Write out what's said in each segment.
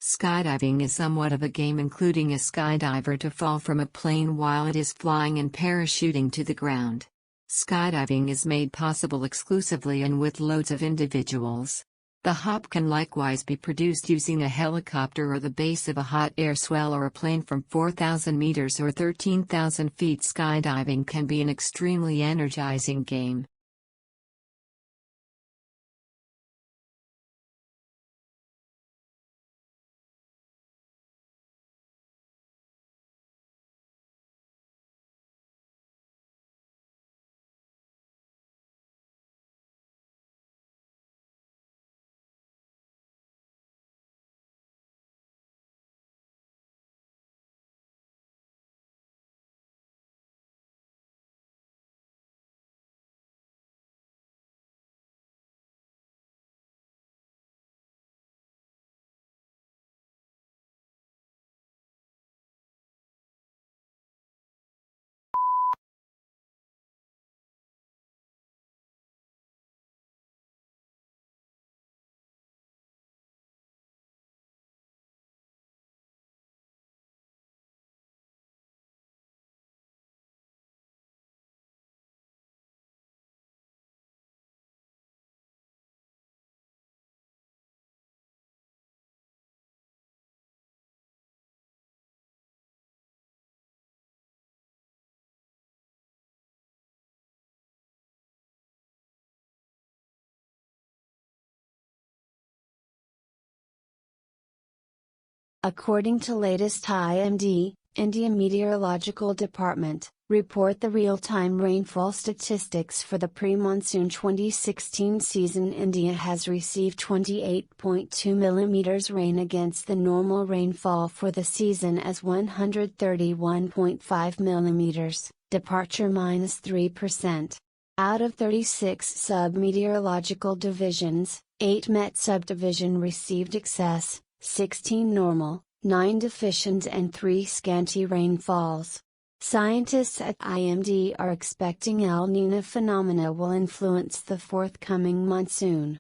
Skydiving is somewhat of a game, including a skydiver to fall from a plane while it is flying and parachuting to the ground. Skydiving is made possible exclusively and with loads of individuals. The hop can likewise be produced using a helicopter or the base of a hot air swell or a plane from 4,000 meters or 13,000 feet. Skydiving can be an extremely energizing game. According to latest IMD, India Meteorological Department, report the real-time rainfall statistics for the pre-monsoon 2016 season. India has received 28.2 mm rain against the normal rainfall for the season as 131.5 mm, departure -3%. Out of 36 sub-meteorological divisions, 8 Met subdivision received excess, 16 normal, 9 deficient and 3 scanty rainfalls. Scientists at IMD are expecting El Niño phenomena will influence the forthcoming monsoon.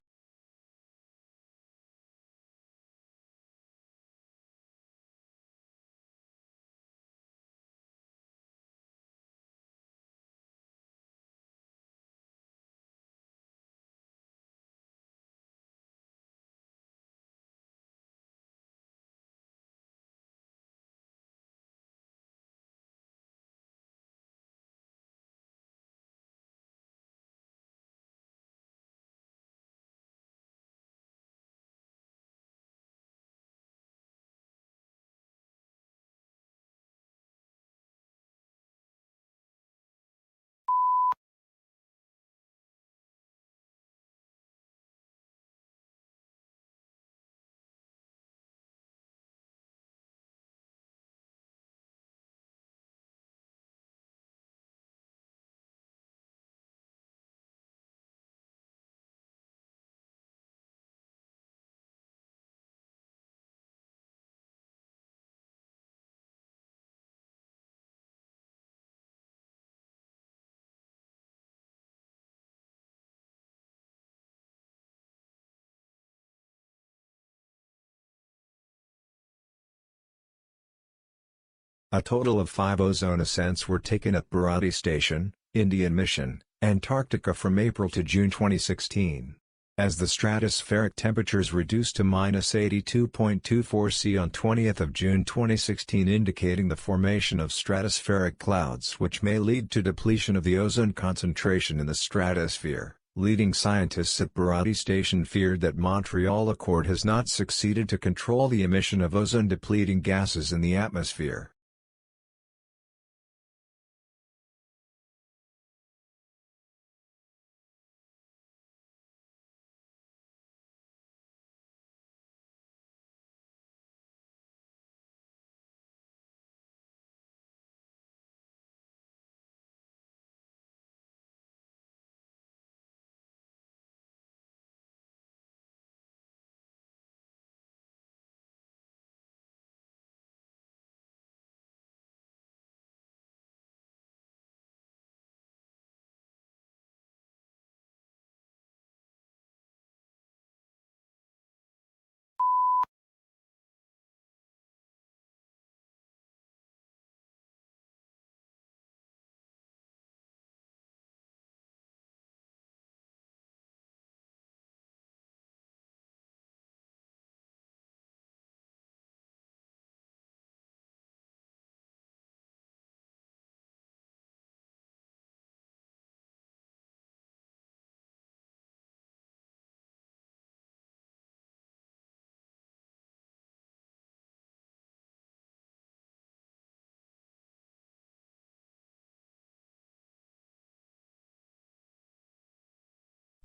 A total of 5 ozone ascents were taken at Bharati Station, Indian Mission, Antarctica from April to June 2016. As the stratospheric temperatures reduced to -82.24 C on 20th June 2016, indicating the formation of stratospheric clouds which may lead to depletion of the ozone concentration in the stratosphere. Leading scientists at Bharati Station feared that Montreal Accord has not succeeded to control the emission of ozone-depleting gases in the atmosphere.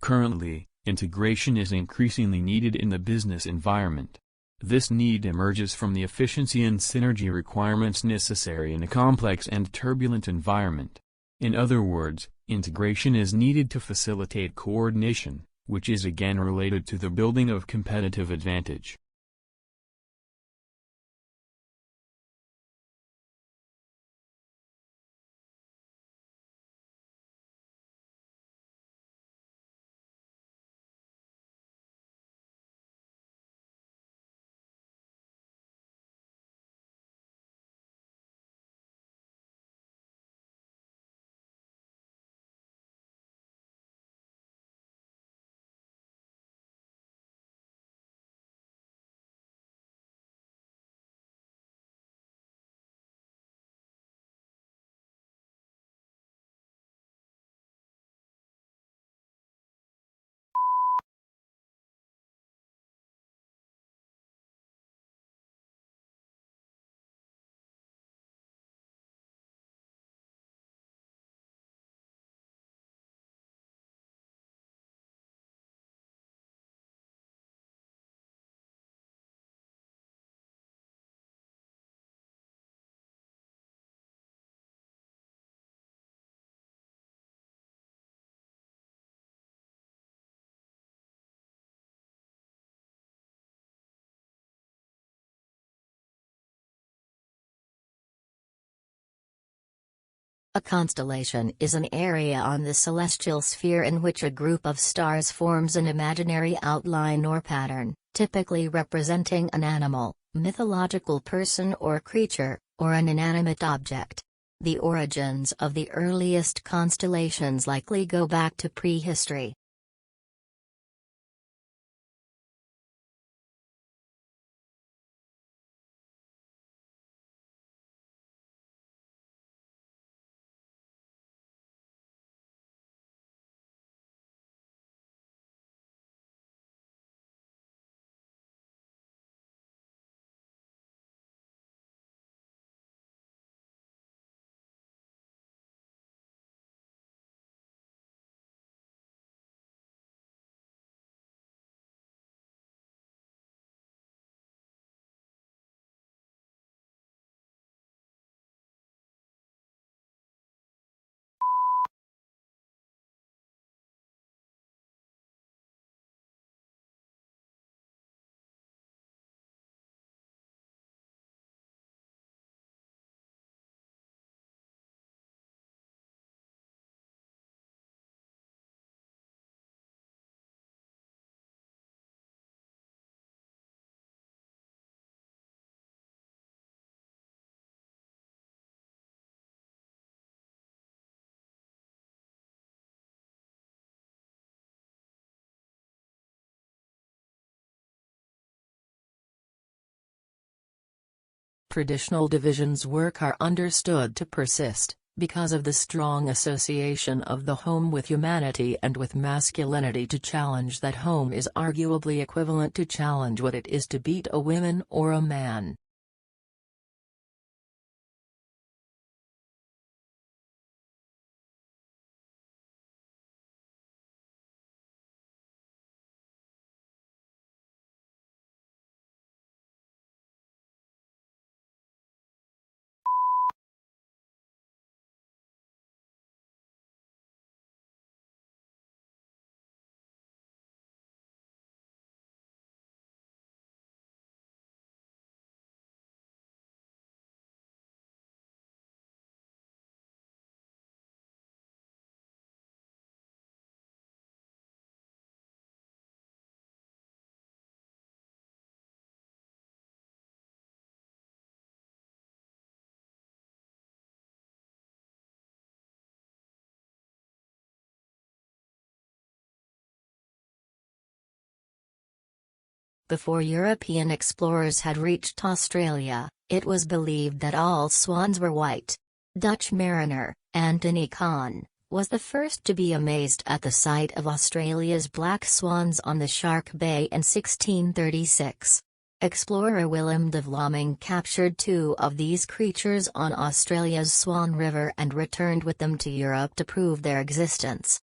Currently, integration is increasingly needed in the business environment. This need emerges from the efficiency and synergy requirements necessary in a complex and turbulent environment. In other words, integration is needed to facilitate coordination, which is again related to the building of competitive advantage. A constellation is an area on the celestial sphere in which a group of stars forms an imaginary outline or pattern, typically representing an animal, mythological person or creature, or an inanimate object. The origins of the earliest constellations likely go back to prehistory. Traditional divisions work are understood to persist, because of the strong association of the home with humanity and with masculinity. To challenge that home is arguably equivalent to challenge what it is to beat a woman or a man. Before European explorers had reached Australia, it was believed that all swans were white. Dutch mariner, Anthony Kahn, was the first to be amazed at the sight of Australia's black swans on the Shark Bay in 1636. Explorer Willem de Vlaming captured 2 of these creatures on Australia's Swan River and returned with them to Europe to prove their existence.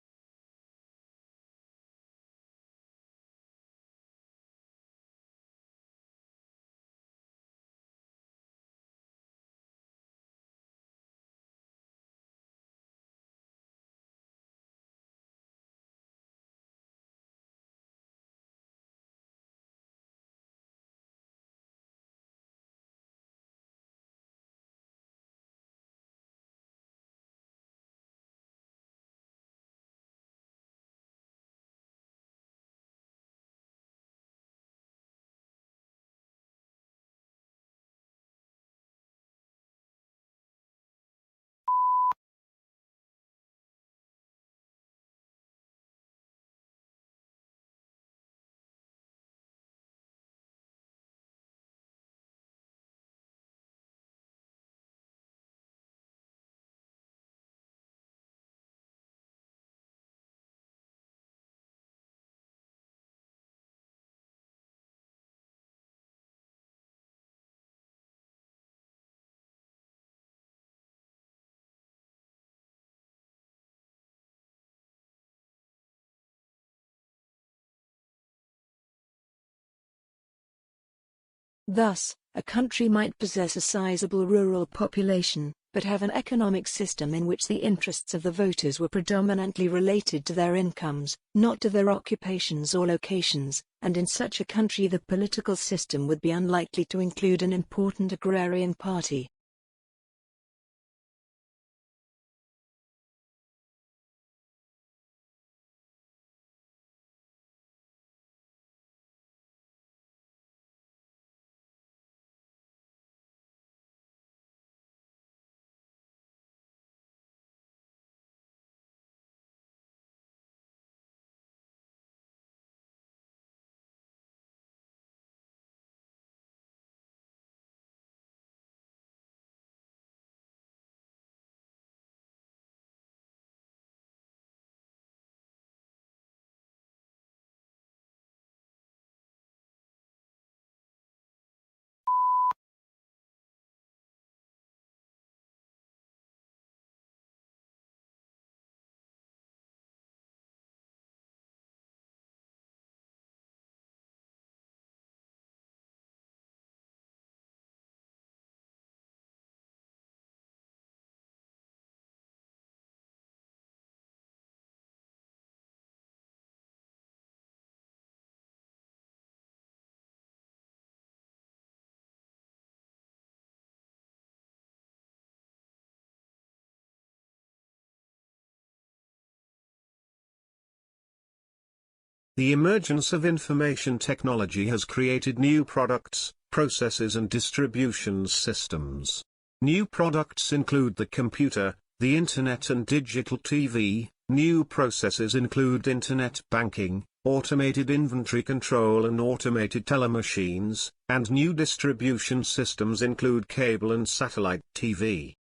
Thus, a country might possess a sizable rural population, but have an economic system in which the interests of the voters were predominantly related to their incomes, not to their occupations or locations, and in such a country the political system would be unlikely to include an important agrarian party. The emergence of information technology has created new products, processes and distribution systems. New products include the computer, the internet and digital TV. New processes include internet banking, automated inventory control and automated teller machines, and new distribution systems include cable and satellite TV.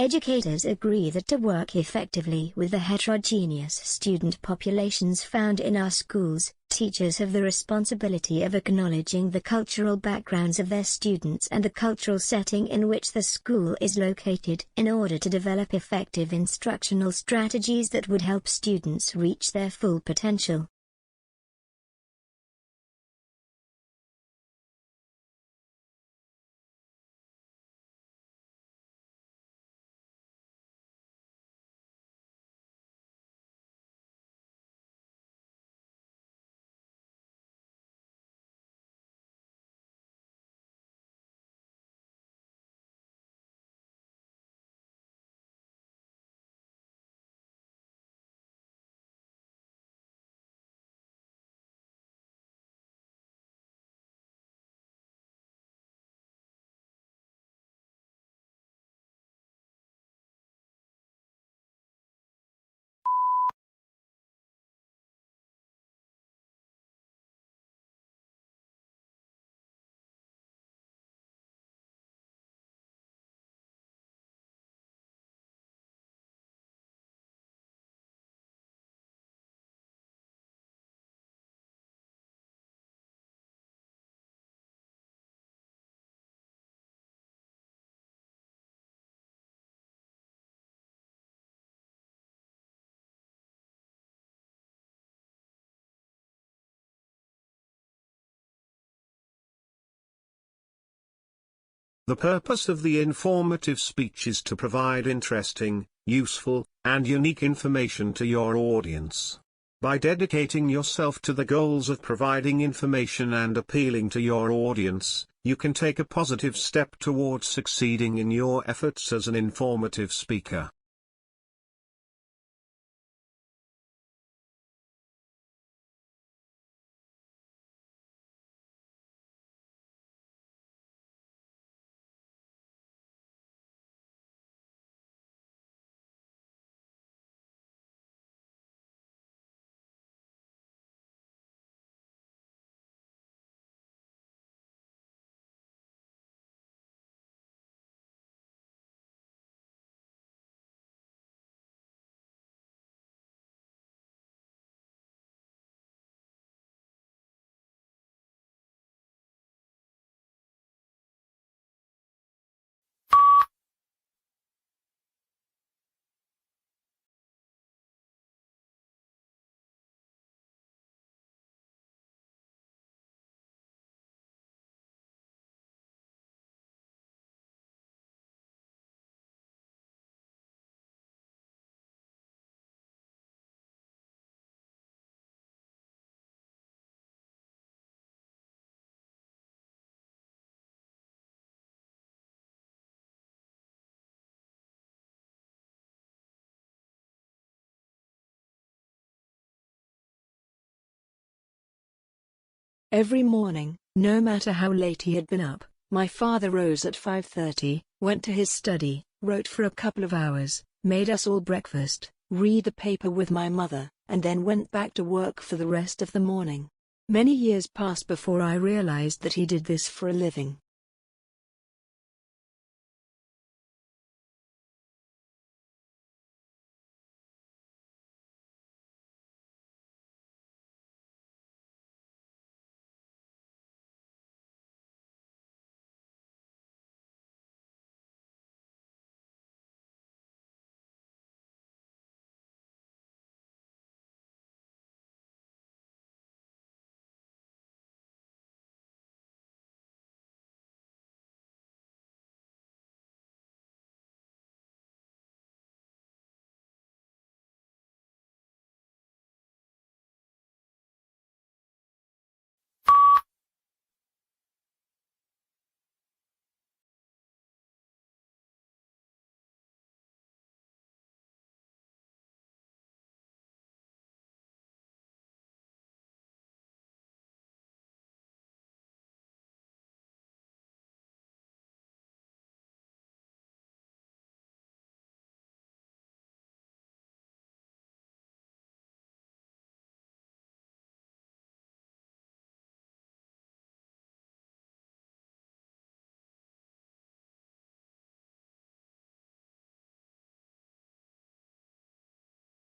Educators agree that to work effectively with the heterogeneous student populations found in our schools, teachers have the responsibility of acknowledging the cultural backgrounds of their students and the cultural setting in which the school is located in order to develop effective instructional strategies that would help students reach their full potential. The purpose of the informative speech is to provide interesting, useful, and unique information to your audience. By dedicating yourself to the goals of providing information and appealing to your audience, you can take a positive step towards succeeding in your efforts as an informative speaker. Every morning, no matter how late he had been up, my father rose at 5:30, went to his study, wrote for a couple of hours, made us all breakfast, read the paper with my mother, and then went back to work for the rest of the morning. Many years passed before I realized that he did this for a living.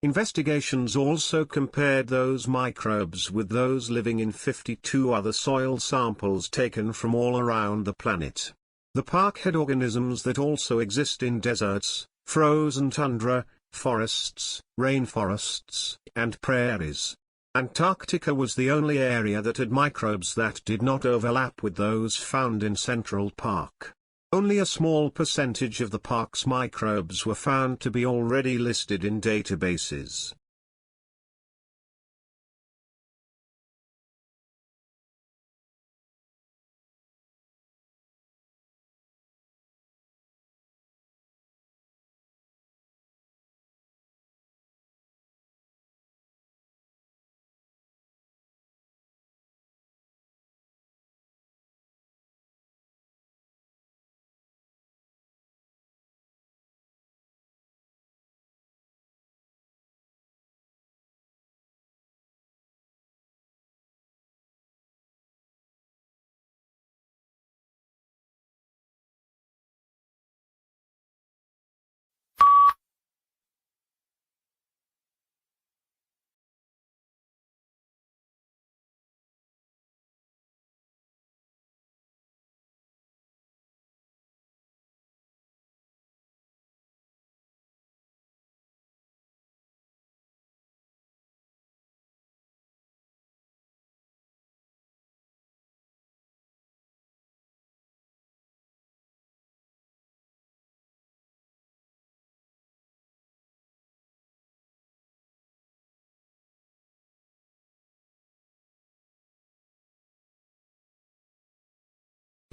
Investigations also compared those microbes with those living in 52 other soil samples taken from all around the planet. The parkhead organisms that also exist in deserts, frozen tundra, forests, rainforests, and prairies. Antarctica was the only area that had microbes that did not overlap with those found in Central Park. Only a small percentage of the park's microbes were found to be already listed in databases.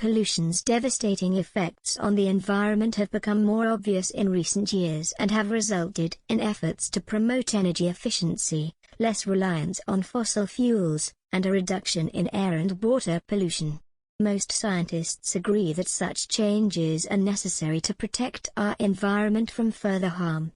pollution's devastating effects on the environment have become more obvious in recent years and have resulted in efforts to promote energy efficiency, less reliance on fossil fuels, and a reduction in air and water pollution. Most scientists agree that such changes are necessary to protect our environment from further harm.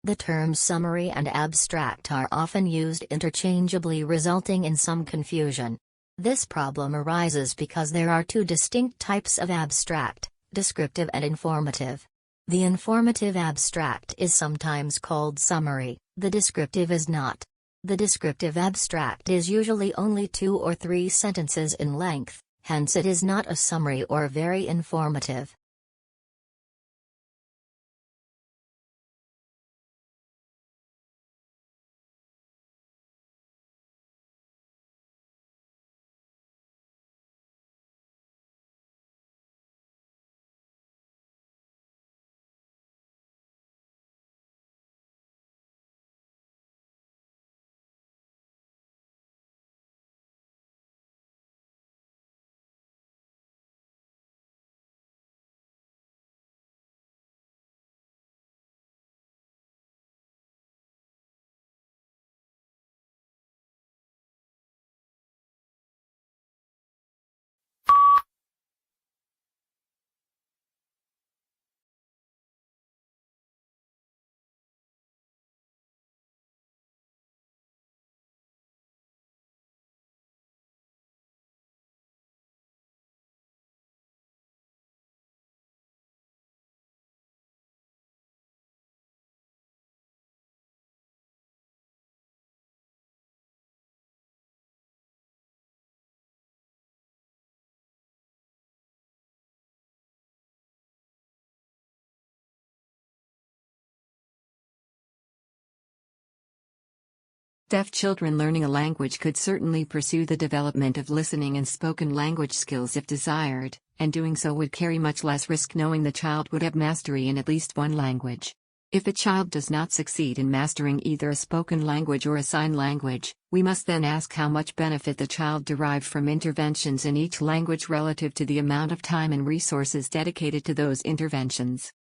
The terms summary and abstract are often used interchangeably, resulting in some confusion. This problem arises because there are two distinct types of abstract: descriptive and informative. The informative abstract is sometimes called summary, the descriptive is not. The descriptive abstract is usually only 2 or 3 sentences in length, hence it is not a summary or very informative. Deaf children learning a language could certainly pursue the development of listening and spoken language skills if desired, and doing so would carry much less risk knowing the child would have mastery in at least one language. If a child does not succeed in mastering either a spoken language or a sign language, we must then ask how much benefit the child derived from interventions in each language relative to the amount of time and resources dedicated to those interventions.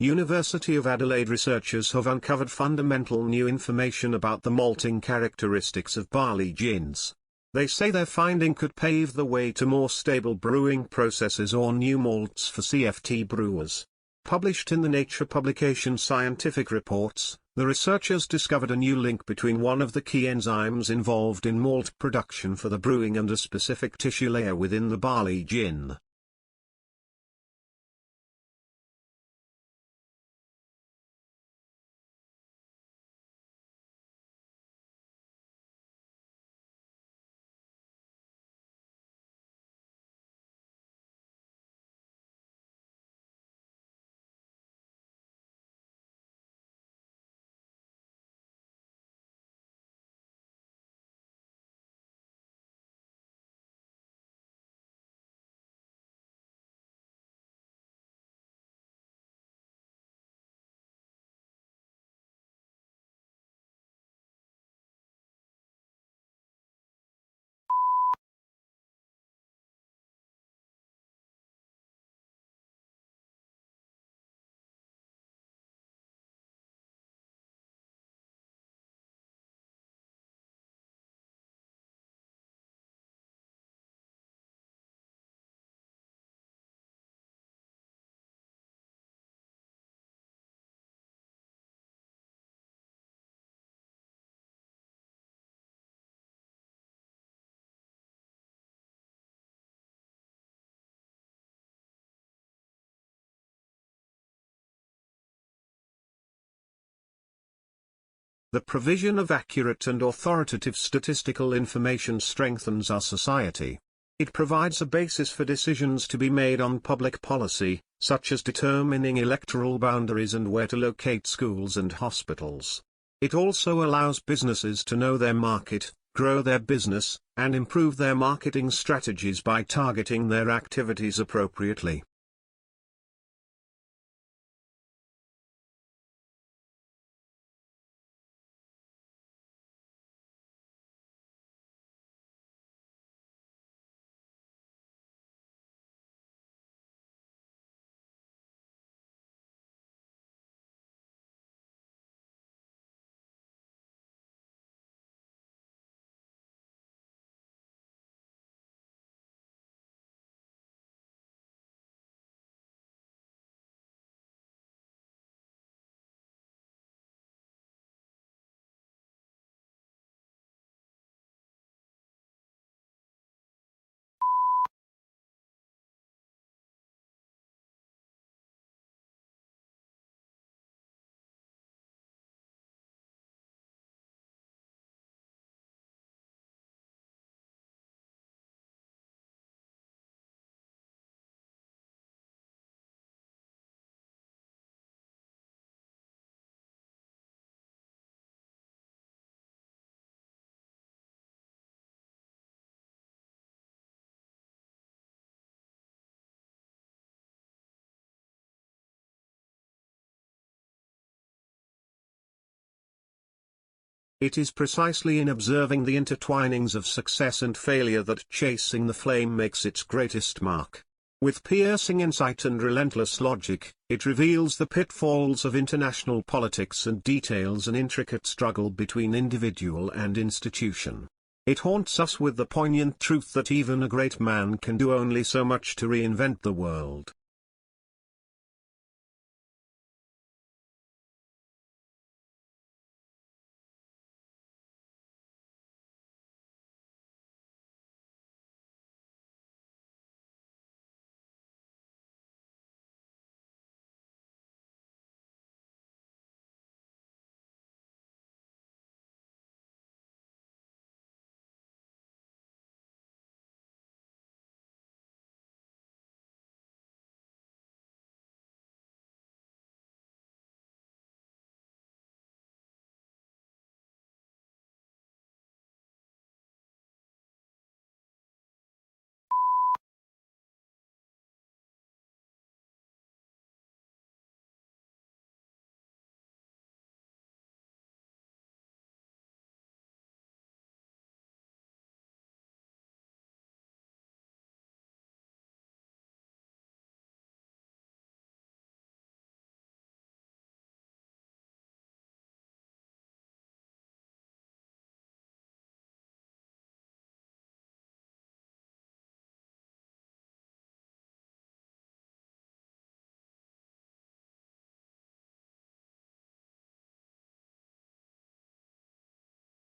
University of Adelaide researchers have uncovered fundamental new information about the malting characteristics of barley gins. They say their finding could pave the way to more stable brewing processes or new malts for CFT brewers. Published in the Nature publication Scientific Reports, the researchers discovered a new link between one of the key enzymes involved in malt production for the brewing and a specific tissue layer within the barley gin. The provision of accurate and authoritative statistical information strengthens our society. It provides a basis for decisions to be made on public policy, such as determining electoral boundaries and where to locate schools and hospitals. It also allows businesses to know their market, grow their business, and improve their marketing strategies by targeting their activities appropriately. It is precisely in observing the intertwinings of success and failure that Chasing the Flame makes its greatest mark. With piercing insight and relentless logic, it reveals the pitfalls of international politics and details an intricate struggle between individual and institution. It haunts us with the poignant truth that even a great man can do only so much to reinvent the world.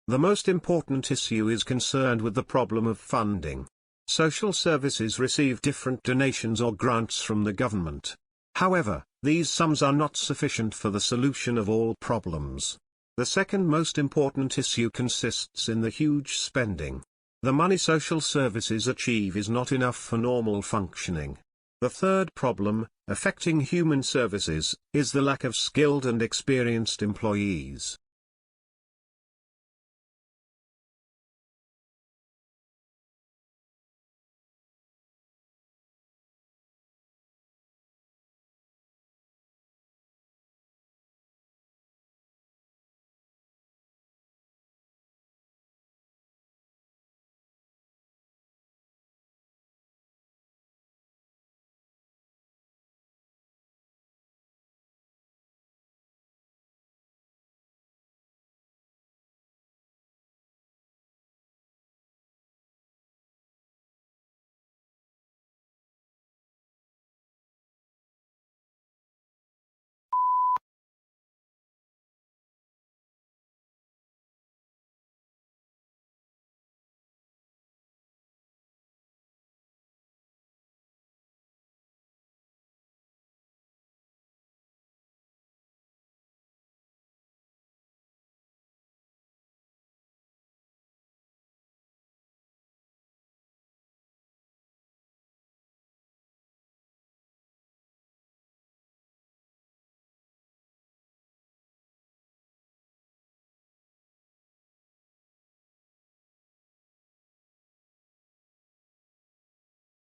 The most important issue is concerned with the problem of funding. Social services receive different donations or grants from the government. However, these sums are not sufficient for the solution of all problems. The second most important issue consists in the huge spending. The money social services achieve is not enough for normal functioning. The third problem, affecting human services, is the lack of skilled and experienced employees.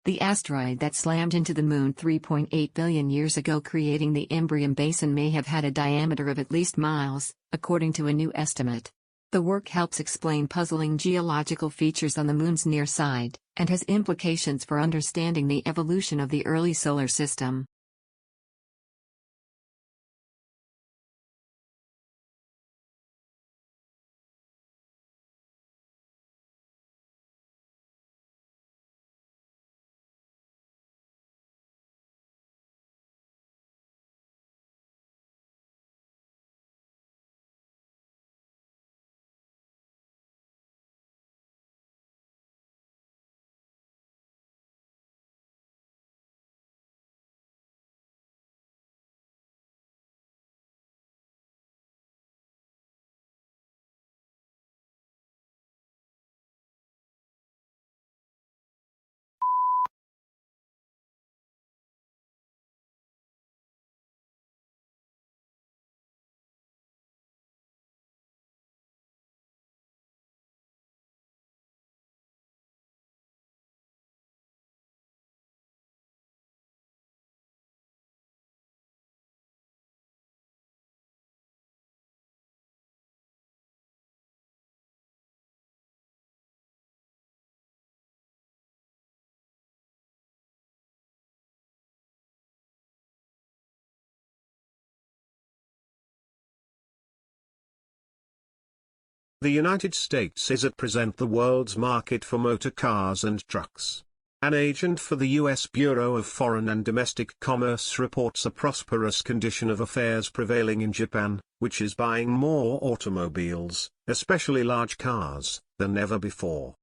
The asteroid that slammed into the Moon 3.8 billion years ago, creating the Imbrium Basin, may have had a diameter of at least miles, according to a new estimate. The work helps explain puzzling geological features on the Moon's near side, and has implications for understanding the evolution of the early solar system. The United States is at present the world's market for motor cars and trucks. An agent for the U.S. Bureau of Foreign and Domestic Commerce reports a prosperous condition of affairs prevailing in Japan, which is buying more automobiles, especially large cars, than ever before.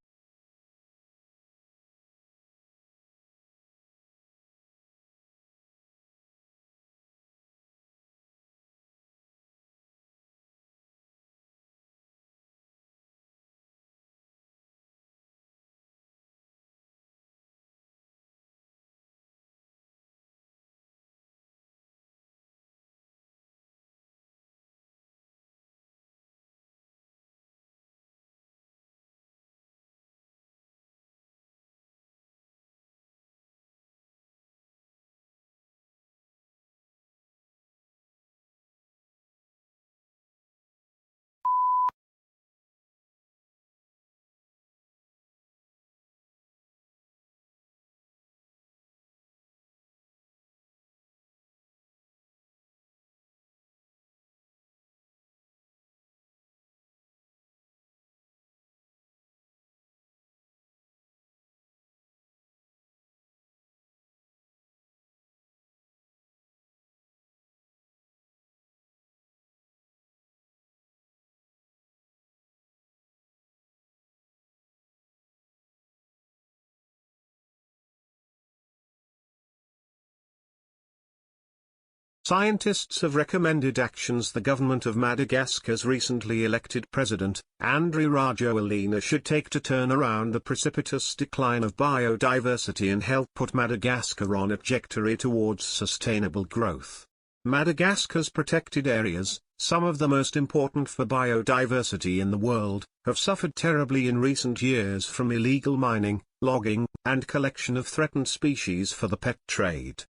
Scientists have recommended actions. The government of Madagascar's recently elected president, Andry Rajoelina, should take to turn around the precipitous decline of biodiversity and help put Madagascar on a trajectory towards sustainable growth. Madagascar's protected areas, some of the most important for biodiversity in the world, have suffered terribly in recent years from illegal mining, logging, and collection of threatened species for the pet trade.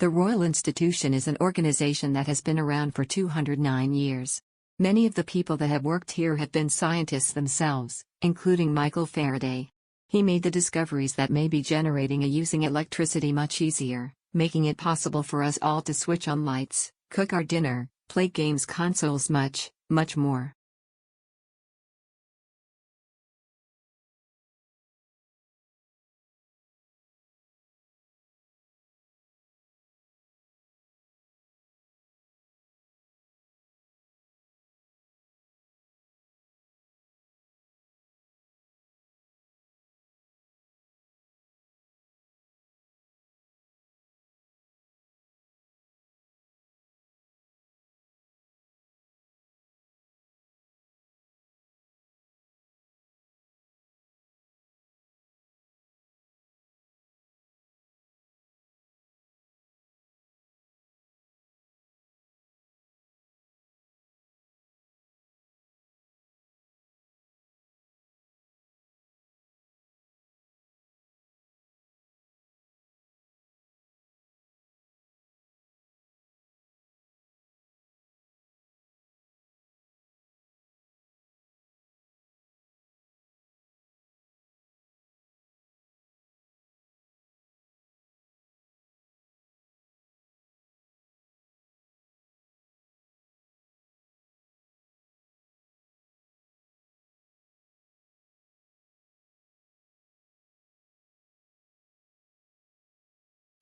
The Royal Institution is an organization that has been around for 209 years. Many of the people that have worked here have been scientists themselves, including Michael Faraday. He made the discoveries that may be generating and using electricity much easier, making it possible for us all to switch on lights, cook our dinner, play games, consoles, much, much more.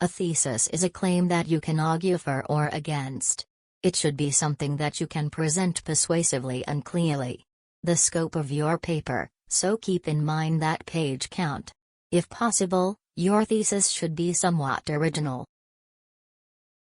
A thesis is a claim that you can argue for or against. It should be something that you can present persuasively and clearly. The scope of your paper, so keep in mind that page count. If possible, your thesis should be somewhat original.